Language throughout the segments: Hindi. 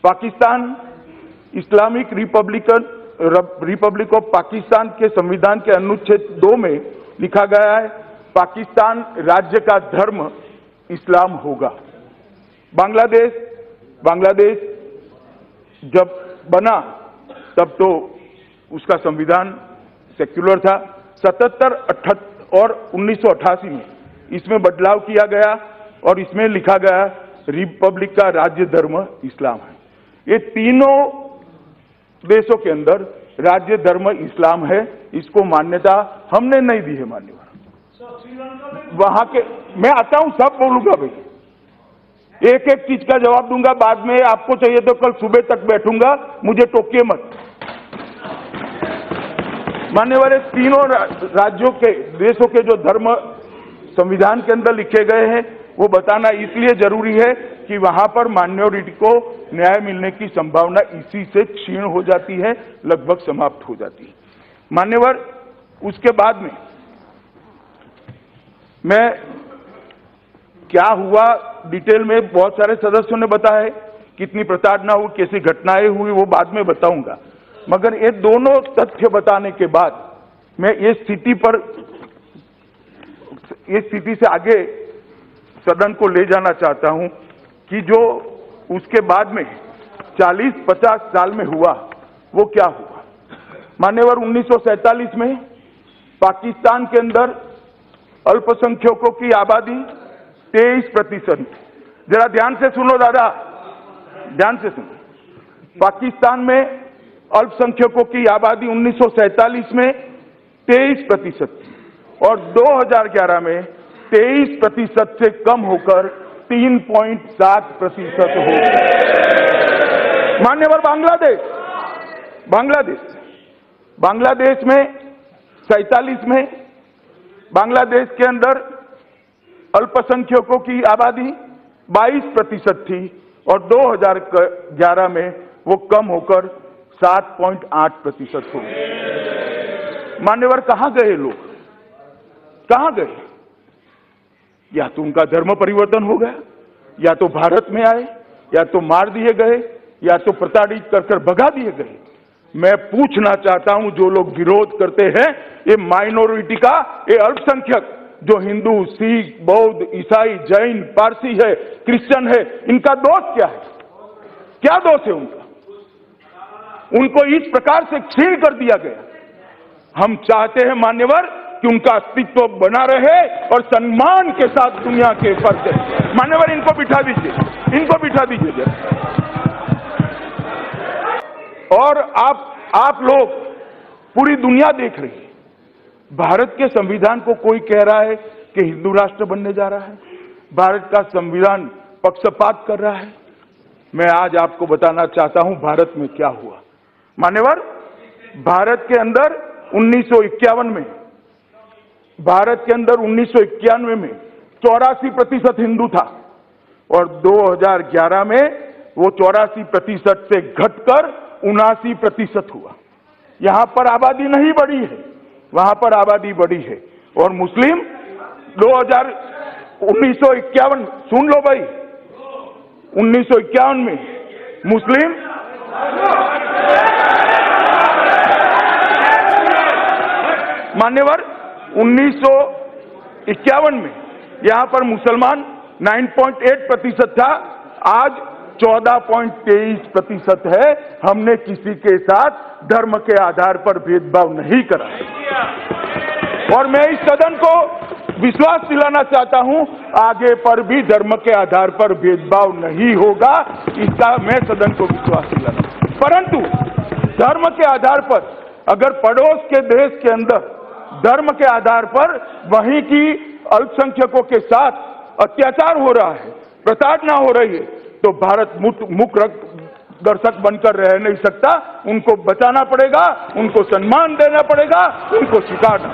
Pakistan Islamic Republic of Pakistan के संविधान के अनुच्छेद 2 में लिखा गया है, पाकिस्तान राज्य का धर्म इस्लाम होगा। बांग्लादेश जब बना तब तो उसका संविधान सेक्युलर था। 77 और 1988 में इसमें बदलाव किया गया और इसमें लिखा गया रिपब्लिक का राज्य धर्म इस्लाम है। ये तीनों देशों के अंदर राज्य धर्म इस्लाम है, इसको मान्यता हमने नहीं दी है। मान्यवर वहां के, मैं आता हूं, सब बोलूंगा भाई, एक एक चीज का जवाब दूंगा। बाद में आपको चाहिए तो कल सुबह तक बैठूंगा, मुझे टोकिए मत। मान्यवर तीनों राज्यों के, देशों के जो धर्म संविधान के अंदर लिखे गए हैं वो बताना इसलिए जरूरी है कि वहां पर माइनॉरिटी को न्याय मिलने की संभावना इसी से क्षीण हो जाती है, लगभग समाप्त हो जाती है। मान्यवर उसके बाद में मैं क्या हुआ डिटेल में बहुत सारे सदस्यों ने बताया है, कितनी प्रताड़ना हुई, कैसी घटनाएं हुई, वो बाद में बताऊंगा। मगर ये दोनों तथ्य बताने के बाद मैं ये स्थिति से आगे सदन को ले जाना चाहता हूं कि जो उसके बाद में 40-50 साल में हुआ वो क्या हुआ। मान्यवर 1947 में पाकिस्तान के अंदर अल्पसंख्यकों की आबादी 23%। जरा ध्यान से सुनो दादा, ध्यान से सुनो। पाकिस्तान में अल्पसंख्यकों की आबादी 1947 में 23% थी और 2011 में 23% से कम होकर 3.7% हो गई। मान्यवर बांग्लादेश में 47 में बांग्लादेश के अंदर अल्पसंख्यकों की आबादी 22% थी और 2011 में वो कम होकर 7.8% हो गई। मान्यवर कहां गए लोग, कहां गए? या तो उनका धर्म परिवर्तन हो गया, या तो भारत में आए, या तो मार दिए गए, या तो प्रताड़ित कर भगा दिए गए। मैं पूछना चाहता हूं जो लोग विरोध करते हैं, ये माइनॉरिटी का, ये अल्पसंख्यक जो हिंदू, सिख, बौद्ध, ईसाई, जैन, पारसी है, क्रिश्चियन है, इनका दोष क्या है? क्या दोष है उनका? उनको इस प्रकार से क्षीण कर दिया गया। हम चाहते हैं मान्यवर कि उनका अस्तित्व बना रहे और सम्मान के साथ दुनिया के फर्ज। मान्यवर इनको बिठा दीजिए, इनको बिठा दीजिए जरा। और आप लोग, पूरी दुनिया देख रही है, भारत के संविधान को कोई कह रहा है कि हिंदू राष्ट्र बनने जा रहा है, भारत का संविधान पक्षपात कर रहा है। मैं आज आपको बताना चाहता हूं भारत में क्या हुआ। मान्यवर भारत के अंदर 1951 में 84% हिंदू था और 2011 में वो 84% से घटकर 79% हुआ। यहां पर आबादी नहीं बढ़ी है, वहां पर आबादी बढ़ी है। और मुस्लिम 1951, सुन लो भाई, 1951 में मुस्लिम मान्यवर 1951 में यहां पर मुसलमान 9.8% था, आज 14.23% है। हमने किसी के साथ धर्म के आधार पर भेदभाव नहीं करा। और मैं इस सदन को विश्वास दिलाना चाहता हूं, आगे पर भी धर्म के आधार पर भेदभाव नहीं होगा, इसका मैं सदन को विश्वास दिलाना। परंतु धर्म के आधार पर अगर पड़ोस के देश के अंदर धर्म के आधार पर वहीं की अल्पसंख्यकों के साथ अत्याचार हो रहा है, प्रताड़ना हो रही है, तो भारत मुख्य दर्शक बनकर रह नहीं सकता। उनको बचाना पड़ेगा, उनको सम्मान देना पड़ेगा, उनको स्वीकारना।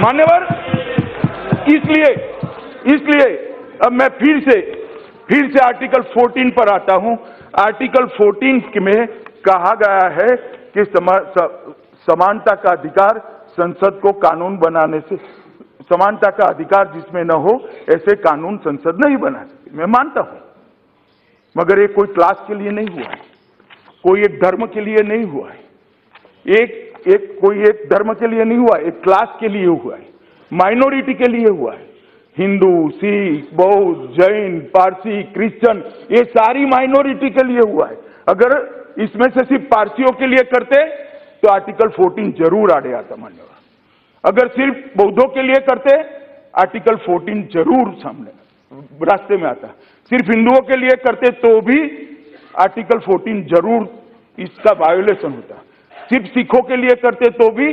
मान्यवर इसलिए अब मैं फिर से आर्टिकल 14 पर आता हूं। आर्टिकल 14 में कहा गया है कि समानता का अधिकार संसद को कानून बनाने से, समानता का अधिकार जिसमें न हो ऐसे कानून संसद नहीं बना सकती। मैं मानता हूं, मगर ये कोई क्लास के लिए नहीं हुआ है, कोई एक धर्म के लिए नहीं हुआ है, कोई एक धर्म के लिए नहीं हुआ, एक क्लास के लिए हुआ है, माइनॉरिटी के लिए हुआ है। हिंदू, सिख, बौद्ध, जैन, पारसी, क्रिश्चियन, ये सारी माइनॉरिटी के लिए हुआ है। अगर इसमें से सिर्फ पारसियों के लिए करते तो आर्टिकल 14 जरूर आड़े आता मान्यवर। अगर सिर्फ बौद्धों के लिए करते आर्टिकल 14 जरूर सामने रास्ते में आता। सिर्फ हिंदुओं के लिए करते तो भी आर्टिकल 14 जरूर इसका वायोलेशन होता। सिर्फ सिखों के लिए करते तो भी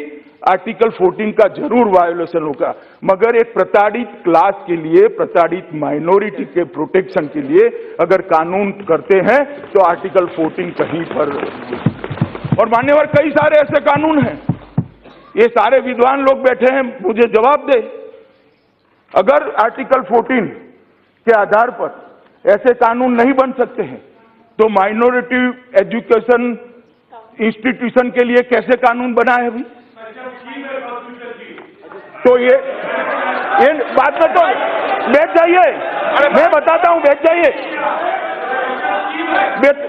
आर्टिकल 14 का जरूर वायोलेशन होगा। मगर एक प्रताड़ित क्लास के लिए, प्रताड़ित माइनॉरिटी के प्रोटेक्शन के लिए अगर कानून करते हैं तो आर्टिकल 14 कहीं पर। और मान्यवर कई सारे ऐसे कानून हैं, ये सारे विद्वान लोग बैठे हैं, मुझे जवाब दे। अगर आर्टिकल 14 के आधार पर ऐसे कानून नहीं बन सकते हैं तो माइनॉरिटी एजुकेशन इंस्टीट्यूशन के लिए कैसे कानून बना है अभी? तो ये बात में तो बैठ जाइए, मैं बताता हूं, बैठ जाइए,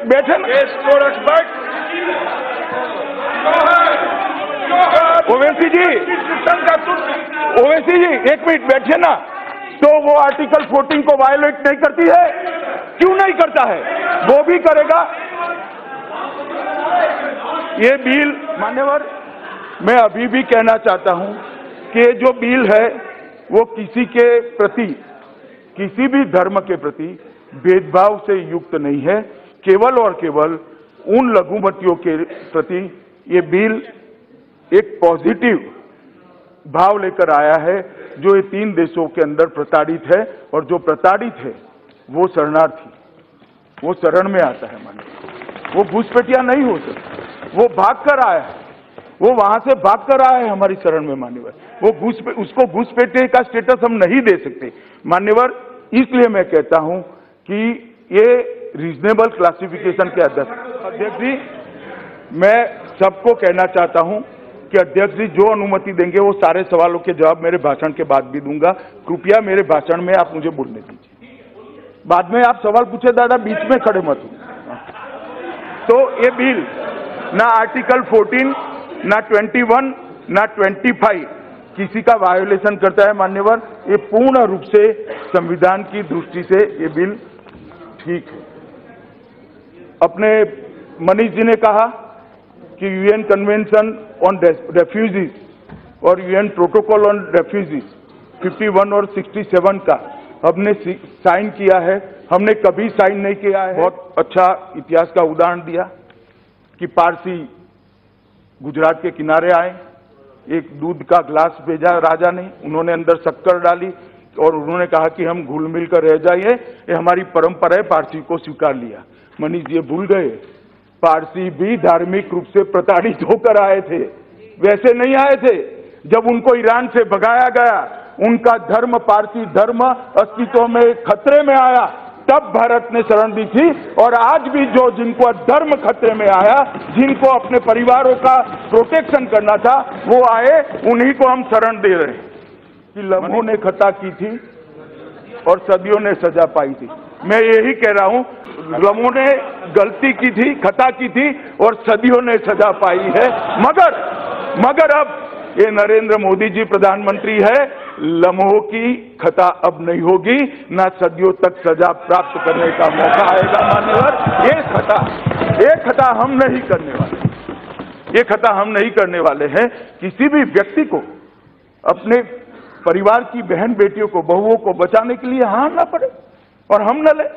बैठे। ओवैसी जी एक मिनट बैठिए ना। तो वो आर्टिकल 14 को वायोलेट नहीं करती है? क्यों नहीं करता है? वो भी करेगा। ये बिल मान्यवर, मैं अभी भी कहना चाहता हूं कि जो बिल है वो किसी के प्रति, किसी भी धर्म के प्रति भेदभाव से युक्त नहीं है। केवल और केवल उन लघुमतियों के प्रति ये बिल एक पॉजिटिव भाव लेकर आया है जो ये 3 देशों के अंदर प्रताड़ित है, और जो प्रताड़ित है वो शरणार्थी, वो शरण में आता है मानिए, वो घुसपैठिया नहीं हो सकता, वो भाग कर आया है, वो वहां से भाग कर आया है हमारी शरण में मान्यवर। वो उसको घुसपैठे का स्टेटस हम नहीं दे सकते मान्यवर। इसलिए मैं कहता हूं कि ये रीजनेबल क्लासिफिकेशन के अध्यक्ष जी, मैं सबको कहना चाहता हूं कि अध्यक्ष जी जो अनुमति देंगे वो सारे सवालों के जवाब मेरे भाषण के बाद भी दूंगा। कृपया मेरे भाषण में आप मुझे बोलने दीजिए, बाद में आप सवाल पूछे दादा, बीच में खड़े मत हो। तो ये बिल ना आर्टिकल 14, ना 21, ना 25 किसी का वायोलेशन करता है मान्यवर। ये पूर्ण रूप से संविधान की दृष्टि से ये बिल ठीक है। अपने मनीष जी ने कहा कि यूएन कन्वेंशन ऑन रेफ्यूजीज और यूएन प्रोटोकॉल ऑन रेफ्यूजीज 51 और 67 का हमने साइन किया है, हमने कभी साइन नहीं किया है। बहुत अच्छा इतिहास का उदाहरण दिया कि पारसी गुजरात के किनारे आए, एक दूध का ग्लास भेजा राजा ने, उन्होंने अंदर शक्कर डाली और उन्होंने कहा कि हम घुल मिल कर रह जाइए, ये हमारी परंपरा है, पारसी को स्वीकार लिया। मनीष ये भूल गए, पारसी भी धार्मिक रूप से प्रताड़ित होकर आए थे, वैसे नहीं आए थे। जब उनको ईरान से भगाया गया, उनका धर्म, पारसी धर्म अस्तित्व में खतरे में आया, तब भारत ने शरण दी थी। और आज भी जो जिनको धर्म खतरे में आया, जिनको अपने परिवारों का प्रोटेक्शन करना था, वो आए, उन्हीं को हम शरण दे रहे हैं। कि लम्हों ने खता की थी और सदियों ने सजा पाई थी। मैं यही कह रहा हूं, लम्हों ने गलती की थी, खता की थी और सदियों ने सजा पाई है। मगर अब ये नरेंद्र मोदी जी प्रधानमंत्री है, लम्हों की खता अब नहीं होगी, ना सदियों तक सजा प्राप्त करने का मौका आएगा मान्यवर। ये खता हम नहीं करने वाले, ये खता हम नहीं करने वाले हैं। किसी भी व्यक्ति को अपने परिवार की बहन बेटियों को, बहुओं को बचाने के लिए यहाँ ना पड़े और हम न ले,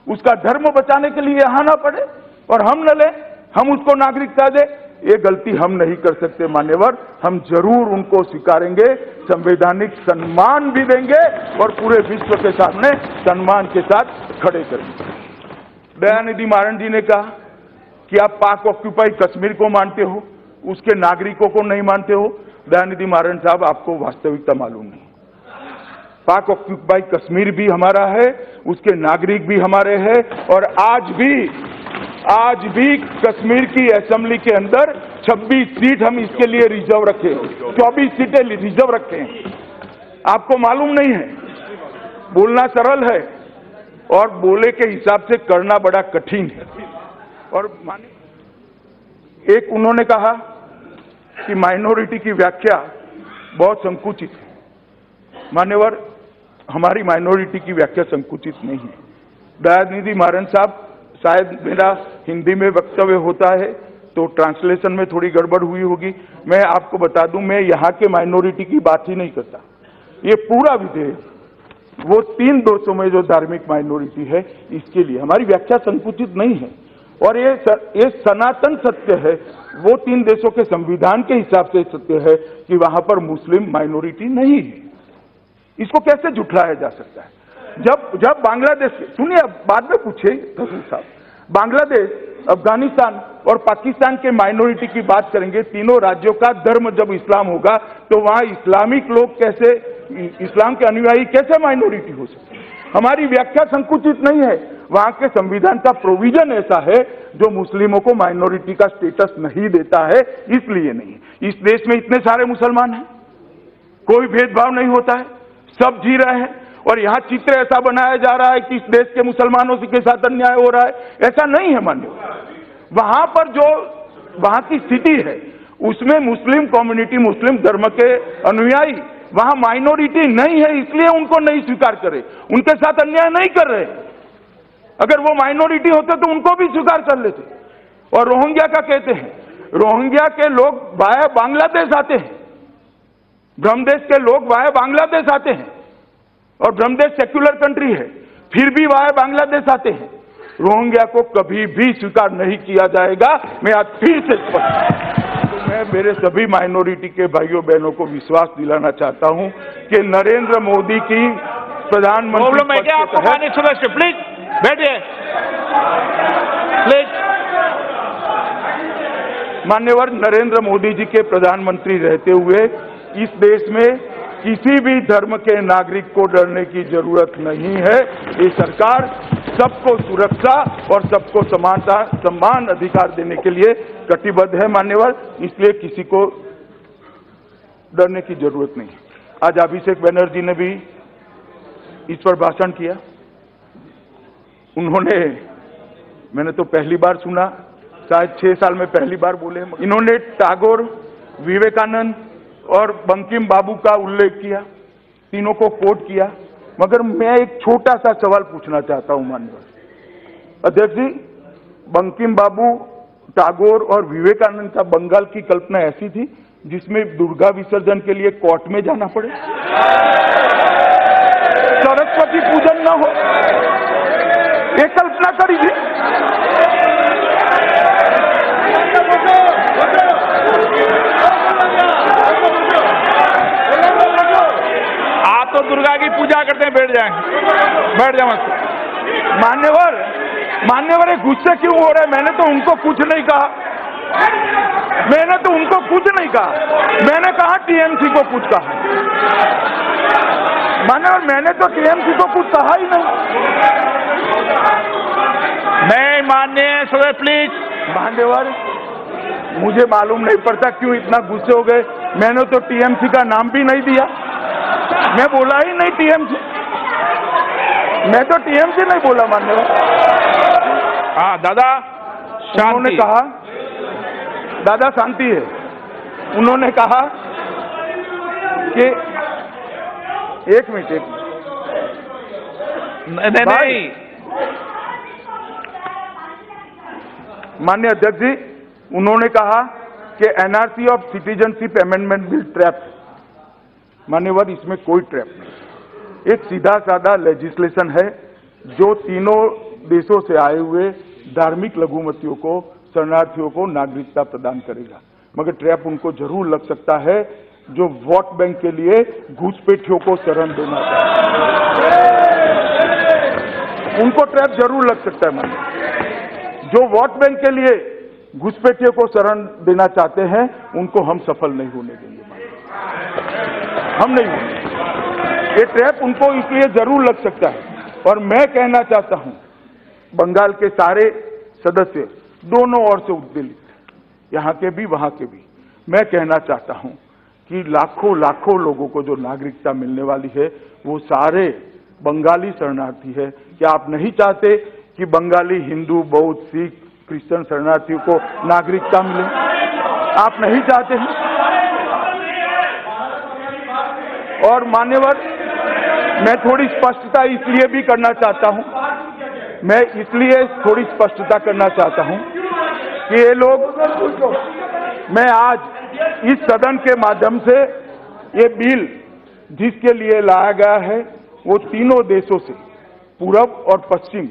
उसका धर्म बचाने के लिए यहाँ ना पड़े और हम न ले, हम उसको नागरिकता दे, ये गलती हम नहीं कर सकते मान्यवर। हम जरूर उनको स्वीकारेंगे, संवैधानिक सम्मान भी देंगे और पूरे विश्व के सामने सम्मान के साथ खड़े करेंगे। दयानिधि मारन जी ने कहा कि आप पाक ऑक्यूपाई कश्मीर को मानते हो, उसके नागरिकों को नहीं मानते हो। दयानिधि मारन साहब, आपको वास्तविकता मालूम नहीं। पाक ऑक्यूपाई कश्मीर भी हमारा है, उसके नागरिक भी हमारे हैं और आज भी कश्मीर की असेंबली के अंदर 26 सीट हम इसके लिए रिजर्व रखे, 24 सीटें रिजर्व रखे हैं। आपको मालूम नहीं है, बोलना सरल है और बोले के हिसाब से करना बड़ा कठिन है। और एक उन्होंने कहा कि माइनॉरिटी की व्याख्या बहुत संकुचित है। मान्यवर, हमारी माइनॉरिटी की व्याख्या संकुचित नहीं है। दयानिधि मारन साहब, शायद मेरा हिंदी में वक्तव्य होता है तो ट्रांसलेशन में थोड़ी गड़बड़ हुई होगी। मैं आपको बता दूं, मैं यहाँ के माइनॉरिटी की बात ही नहीं करता। ये पूरा विधेयक वो 3 देशों में जो धार्मिक माइनॉरिटी है, इसके लिए हमारी व्याख्या संकुचित नहीं है। और ये सनातन सत्य है, वो 3 देशों के संविधान के हिसाब से सत्य है कि वहां पर मुस्लिम माइनॉरिटी नहीं है। इसको कैसे झुठलाया जा सकता है? जब बांग्लादेश, सुनिए, अब बाद में पूछे साहब, बांग्लादेश, अफगानिस्तान और पाकिस्तान के माइनॉरिटी की बात करेंगे, तीनों राज्यों का धर्म जब इस्लाम होगा तो वहां इस्लामिक लोग कैसे, इस्लाम के अनुयायी कैसे माइनॉरिटी हो सकते हैं? हमारी व्याख्या संकुचित नहीं है। वहां के संविधान का प्रोविजन ऐसा है जो मुस्लिमों को माइनॉरिटी का स्टेटस नहीं देता है, इसलिए नहीं। इस देश में इतने सारे मुसलमान हैं, कोई भेदभाव नहीं होता है, सब जी रहे हैं। और यहां चित्र ऐसा बनाया जा रहा है कि इस देश के मुसलमानों के साथ अन्याय हो रहा है, ऐसा नहीं है। मान्य, वहां पर जो वहां की स्थिति है उसमें मुस्लिम कम्युनिटी, मुस्लिम धर्म के अनुयायी वहां माइनॉरिटी नहीं है, इसलिए उनको नहीं स्वीकार करे, उनके साथ अन्याय नहीं कर रहे। अगर वो माइनॉरिटी होते तो उनको भी स्वीकार कर लेते। और रोहिंग्या का कहते हैं, रोहिंग्या के लोग वाया बांग्लादेश आते हैं, ब्रह्मदेश के लोग वाया बांग्लादेश आते हैं, और ब्रह्मदेश सेक्युलर कंट्री है, फिर भी वाया बांग्लादेश आते हैं। रोहिंग्या को कभी भी स्वीकार नहीं किया जाएगा। मैं आज फिर से मैं मेरे सभी माइनॉरिटी के भाइयों बहनों को विश्वास दिलाना चाहता हूं कि नरेंद्र मोदी की प्रधानमंत्री, प्लीज बैठिए, प्लीज। मान्यवर, नरेंद्र मोदी जी के प्रधानमंत्री रहते हुए इस देश में किसी भी धर्म के नागरिक को डरने की जरूरत नहीं है। ये सरकार सबको सुरक्षा और सबको समानता, समान अधिकार देने के लिए कटिबद्ध है। मान्यवर, इसलिए किसी को डरने की जरूरत नहीं। आज अभिषेक बनर्जी ने भी इस पर भाषण किया। उन्होंने, मैंने तो पहली बार सुना, शायद 6 साल में पहली बार बोले। इन्होंने टैगोर, विवेकानंद और बंकिम बाबू का उल्लेख किया, तीनों को कोट किया। मगर मैं एक छोटा सा सवाल पूछना चाहता हूं माननीय अध्यक्ष जी, बंकिम बाबू, टैगोर और विवेकानंद का बंगाल की कल्पना ऐसी थी जिसमें दुर्गा विसर्जन के लिए कोर्ट में जाना पड़े, सरस्वती पूजन न हो, ये कल्पना करी थी। आप तो दुर्गा की पूजा करते हैं, बैठ जाए। मान्यवर ये गुस्से क्यों हो रहे हैं? मैंने तो उनको कुछ नहीं कहा, मैंने कहा टीएमसी को कुछ कहा। मान्यवर, मैंने तो टीएमसी को कुछ कहा ही नहीं। नहीं माननीय सदस्य, प्लीज। मान्यवर, मुझे मालूम नहीं पड़ता क्यों इतना गुस्से हो गए। मैंने तो टीएमसी का नाम भी नहीं दिया, मैं बोला ही नहीं टीएमसी, मैं तो टीएमसी नहीं बोला। मान्यवर, हाँ दादा, उन्होंने कहा, दादा शांति है। उन्होंने कहा कि एक मिनट नहीं। माननीय अध्यक्ष जी, उन्होंने कहा कि NRC of citizenship amendment bill trap. मान्यवर, इसमें कोई ट्रैप नहीं। एक सीधा साधा लेजिस्लेशन है जो तीनों देशों से आए हुए धार्मिक लघुमतियों को, शरणार्थियों को नागरिकता प्रदान करेगा। मगर ट्रैप उनको जरूर लग सकता है जो वोट बैंक के लिए घुसपैठियों को शरण देना चाहते हैं, उनको ट्रैप जरूर लग सकता है। मानिए, जो वोट बैंक के लिए घुसपैठियों को शरण देना चाहते हैं उनको हम सफल नहीं होने देंगे। हम नहीं होंगे। ये ट्रैप उनको इसलिए जरूर लग सकता है। और मैं कहना चाहता हूं, बंगाल के सारे सदस्य दोनों ओर से उद्वेलित, यहां के भी वहां के भी, मैं कहना चाहता हूं कि लाखों लाखों लोगों को जो नागरिकता मिलने वाली है वो सारे बंगाली शरणार्थी है। क्या आप नहीं चाहते कि बंगाली हिंदू, बौद्ध, सिख, क्रिश्चियन शरणार्थियों को नागरिकता मिले? आप नहीं चाहते हैं? और मान्यवर, मैं थोड़ी स्पष्टता इसलिए भी करना चाहता हूं, मैं इसलिए थोड़ी स्पष्टता करना चाहता हूं कि ये लोग, मैं आज इस सदन के माध्यम से ये बिल जिसके लिए लाया गया है वो तीनों देशों से, पूरब और पश्चिम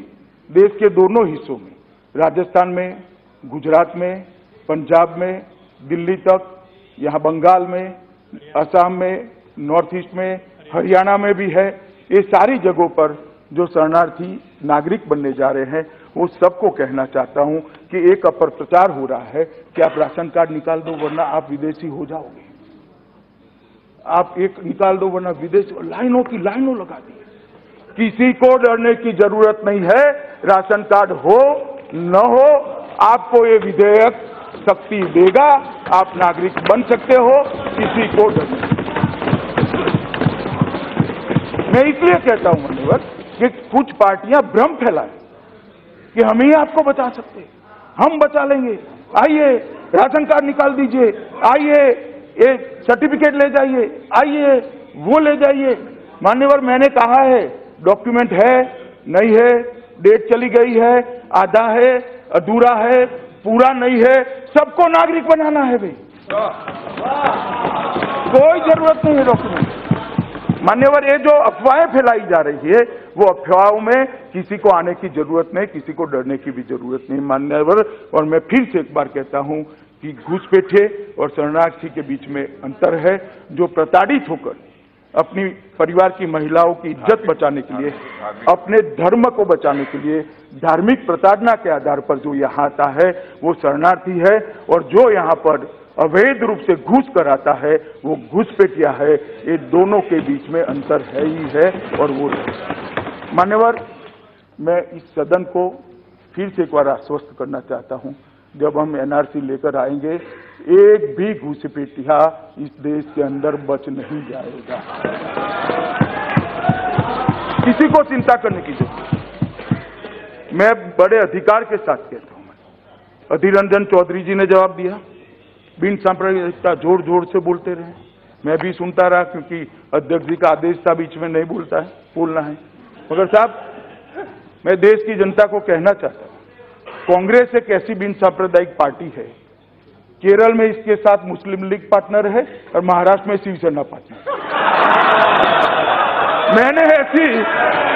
देश के दोनों हिस्सों में, राजस्थान में, गुजरात में, पंजाब में, दिल्ली तक, यहाँ बंगाल में, असम में, नॉर्थ ईस्ट में, हरियाणा में भी है, ये सारी जगहों पर जो शरणार्थी नागरिक बनने जा रहे हैं वो सबको कहना चाहता हूं कि एक अपप्रचार हो रहा है कि आप राशन कार्ड निकाल दो वरना आप विदेशी हो जाओगे, आप एक निकाल दो वरना विदेश, लाइनों की लाइनों लगा दी। किसी को डरने की जरूरत नहीं है, राशन कार्ड हो न हो आपको ये विधेयक शक्ति देगा, आप नागरिक बन सकते हो, किसी को डरने। मैं इसलिए कहता हूं मान्यवर कि कुछ पार्टियां भ्रम फैलाएं कि हम ही आपको बचा सकते हैं, हम बचा लेंगे, आइए राशन कार्ड निकाल दीजिए, आइए ये सर्टिफिकेट ले जाइए, आइए वो ले जाइए। मान्यवर, मैंने कहा है डॉक्यूमेंट है नहीं है, डेट चली गई है, आधा है, अधूरा है, पूरा नहीं है, सबको नागरिक बनाना है भाई, कोई जरूरत नहीं है डॉक्यूमेंट। मान्यवर, ये जो अफवाहें फैलाई जा रही है वो अफवाहों में किसी को आने की जरूरत नहीं, किसी को डरने की भी जरूरत नहीं मान्यवर। और मैं फिर से एक बार कहता हूं कि घुसपैठे और शरणार्थी के बीच में अंतर है। जो प्रताड़ित होकर अपनी परिवार की महिलाओं की इज्जत बचाने के लिए, अपने धर्म को बचाने के लिए धार्मिक प्रताड़ना के आधार पर जो यहाँ आता है वो शरणार्थी है, और जो यहाँ पर अवैध रूप से घुस कर आता है वो घुसपैठिया है। ये दोनों के बीच में अंतर है ही है और वो मान्यवर, मैं इस सदन को फिर से एक बार आश्वस्त करना चाहता हूं, जब हम एनआरसी लेकर आएंगे एक भी घुसपैठिया इस देश के अंदर बच नहीं जाएगा, किसी को चिंता करने की जरूरत नहीं। मैं बड़े अधिकार के साथ कहता हूं। अधीर रंजन चौधरी जी ने जवाब दिया, बिन सांप्रदायिकता जोर जोर से बोलते रहे, मैं भी सुनता रहा क्योंकि अध्यक्ष जी का आदेश था बीच में नहीं बोलना है। मगर साहब, मैं देश की जनता को कहना चाहता हूं, कांग्रेस एक ऐसी बिन सांप्रदायिक पार्टी है, केरल में इसके साथ मुस्लिम लीग पार्टनर है और महाराष्ट्र में शिवसेना पार्टनर। मैंने ऐसी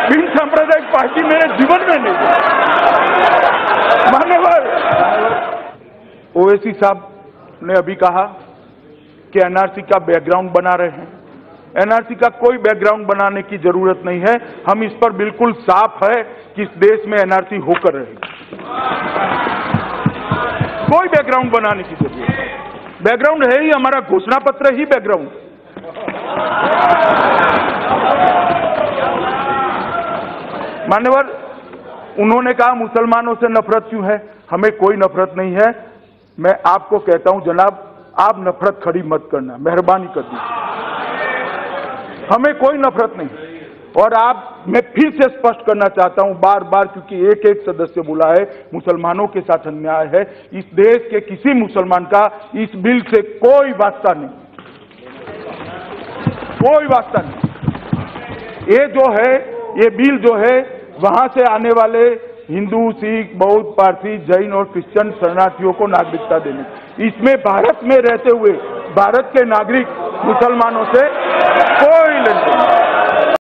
बिन सांप्रदायिक पार्टी मेरे जीवन में नहीं देखी। मान्यवर, ओवैसी साहब ने अभी कहा कि एनआरसी का बैकग्राउंड बना रहे हैं। एनआरसी का कोई बैकग्राउंड बनाने की जरूरत नहीं है, हम इस पर बिल्कुल साफ है कि इस देश में एनआरसी होकर रहेगी, कोई बैकग्राउंड बनाने की जरूरत है। बैकग्राउंड है ही हमारा घोषणा पत्र ही बैकग्राउंड। मान्यवर, उन्होंने कहा मुसलमानों से नफरत क्यों है, हमें कोई नफरत नहीं है। मैं आपको कहता हूं जनाब, आप नफरत खड़ी मत करना, मेहरबानी कर दीजिए, हमें कोई नफरत नहीं। और मैं फिर से स्पष्ट करना चाहता हूं बार बार, क्योंकि एक एक सदस्य बोला है मुसलमानों के साथ अन्याय है, इस देश के किसी मुसलमान का इस बिल से कोई वास्ता नहीं, कोई वास्ता नहीं। ये जो है, ये बिल जो है वहां से आने वाले हिंदू, सिख, बौद्ध, पारसी, जैन और क्रिश्चियन शरणार्थियों को नागरिकता देने, इसमें भारत में रहते हुए भारत के नागरिक मुसलमानों से कोई लेना नहीं।